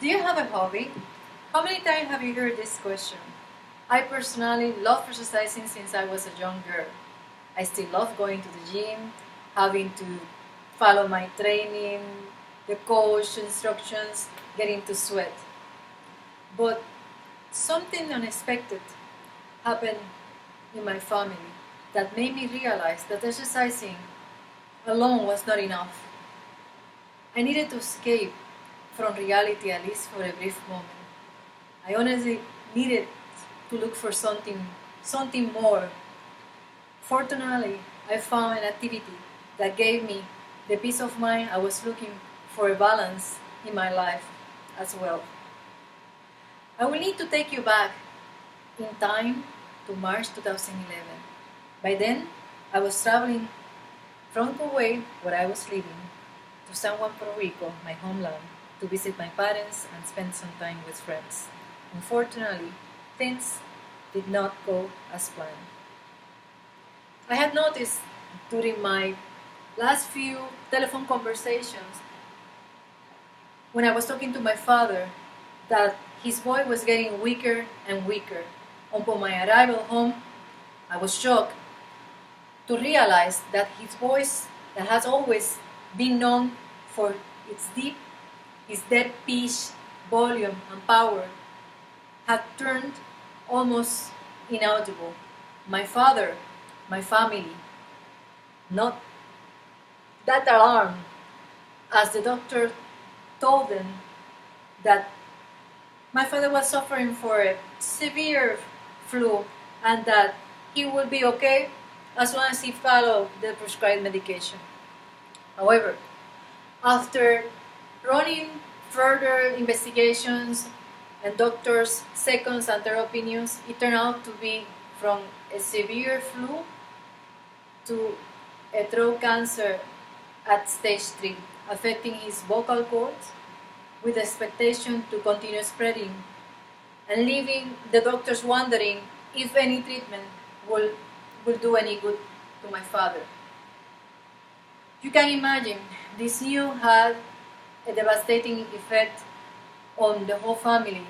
Do you have a hobby? How many times have you heard this question? I personally love exercising since I was a young girl. I still love going to the gym, having to follow my training, the coach instructions, getting to sweat. But something unexpected happened in my family that made me realize that exercising alone was not enough. I needed to escape from reality, at least for a brief moment. I honestly needed to look for something more. Fortunately, I found an activity that gave me the peace of mind I was looking for, a balance in my life as well. I will need to take you back in time to March 2011. By then, I was traveling from Kuwait, where I was living, to San Juan, Puerto Rico, my homeland, to visit my parents and spend some time with friends. Unfortunately, things did not go as planned. I had noticed during my last few telephone conversations when I was talking to my father that his voice was getting weaker and weaker. Upon my arrival home, I was shocked to realize that his voice, that has always been known for its deep pitch, volume, and power, had turned almost inaudible. My father, my family, not that alarmed as the doctor told them that my father was suffering for a severe flu and that he would be okay as long as he followed the prescribed medication. However, after running further investigations and doctors' second and third opinions, it turned out to be from a severe flu to a throat cancer at stage 3, affecting his vocal cords with the expectation to continue spreading and leaving the doctors wondering if any treatment will do any good to my father. You can imagine this news had a devastating effect on the whole family.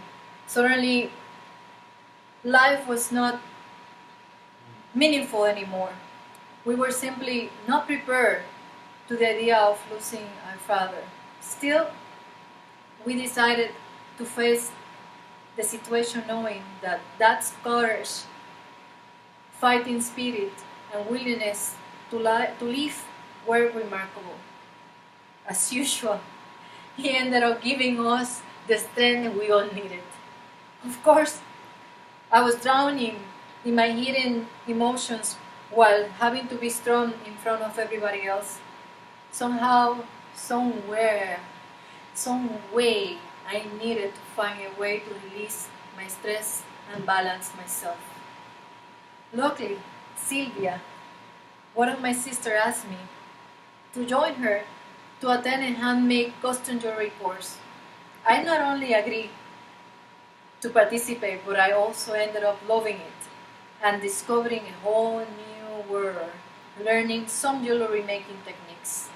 Suddenly, life was not meaningful anymore. We were simply not prepared to the idea of losing our father. Still, we decided to face the situation knowing that that's courage, fighting spirit, and willingness to live were remarkable. As usual, he ended up giving us the strength we all needed. Of course, I was drowning in my hidden emotions while having to be strong in front of everybody else. Somehow, somewhere, some way, I needed to find a way to release my stress and balance myself. Luckily, Sylvia, one of my sisters, asked me to join her to attend a handmade custom jewelry course. I not only agreed to participate, but I also ended up loving it and discovering a whole new world, learning some jewelry making techniques.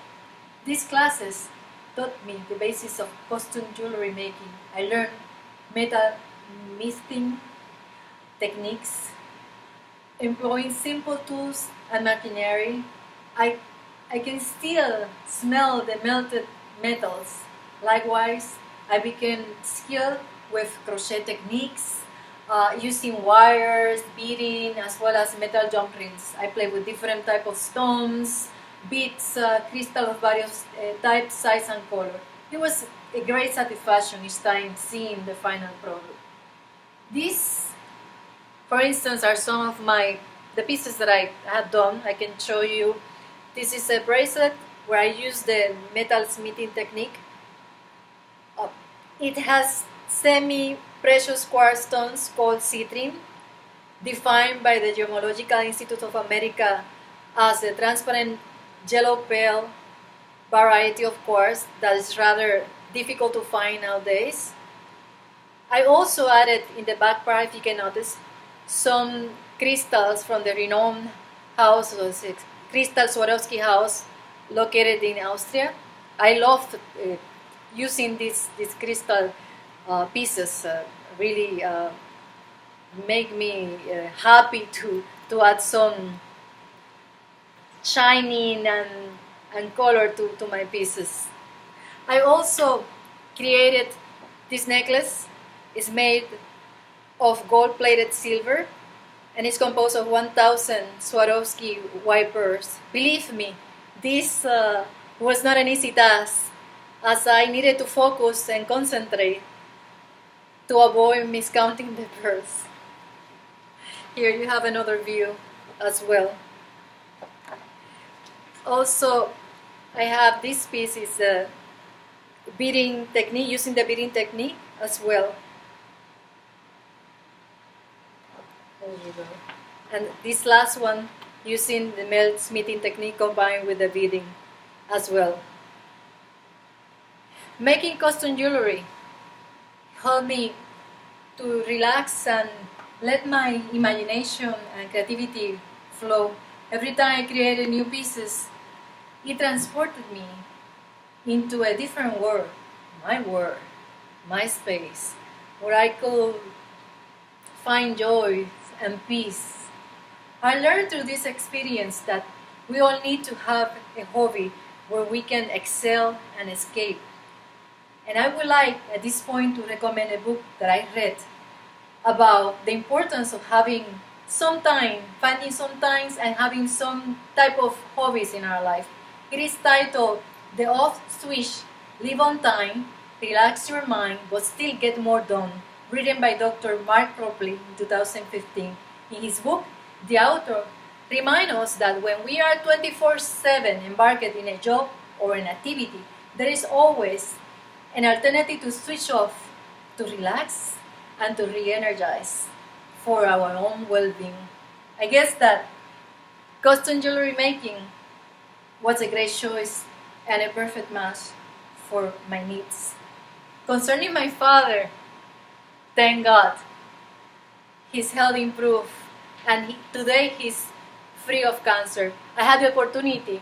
These classes taught me the basis of custom jewelry making. I learned metal misting techniques, employing simple tools and machinery. I can still smell the melted metals. Likewise, I became skilled with crochet techniques, using wires, beading, as well as metal jump rings. I play with different types of stones, beads, crystal of various types, size, and color. It was a great satisfaction each time seeing the final product. These, for instance, are some of the pieces that I had done. I can show you. This is a bracelet where I use the metal smithing technique. It has semi-precious quartz stones called citrine, defined by the Gemological Institute of America as a transparent yellow pale variety of quartz that is rather difficult to find nowadays. I also added in the back part, if you can notice, some crystals from the renowned house, Crystal Swarovski house, located in Austria. I love using this crystal pieces really make me happy to add some shining and color to my pieces. I also created this necklace. It's made of gold-plated silver, and it's composed of 1,000 Swarovski wipers. Believe me, this was not an easy task, as I needed to focus and concentrate to avoid miscounting the pearls. Here you have another view as well. Also, I have this piece is a beading technique, using the beading technique as well. There you go. And this last one, using the melt smithing technique combined with the beading as well. Making custom jewelry helped me to relax and let my imagination and creativity flow. Every time I created new pieces, it transported me into a different world, my space, where I could find joy and peace. I learned through this experience that we all need to have a hobby where we can excel and escape. And I would like at this point to recommend a book that I read about the importance of having some time, finding some time and having some type of hobbies in our life. It is titled The Off Switch, Live on Time, Relax Your Mind, but Still Get More Done, written by Dr. Mark Ropley in 2015. In his book, the author reminds us that when we are 24/7 embarked in a job or an activity, there is always an alternative to switch off, to relax, and to re-energize for our own well-being. I guess that custom jewelry making was a great choice and a perfect match for my needs. Concerning my father, thank God, his health improved, and today he's free of cancer. I had the opportunity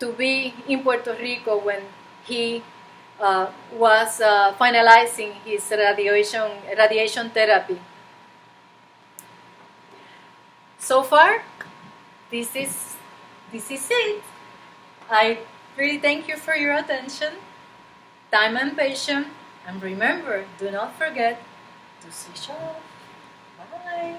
to be in Puerto Rico when he was finalizing his radiation therapy. So far, this is it. I really thank you for your attention, time and patience, and remember, do not forget to switch off. Bye.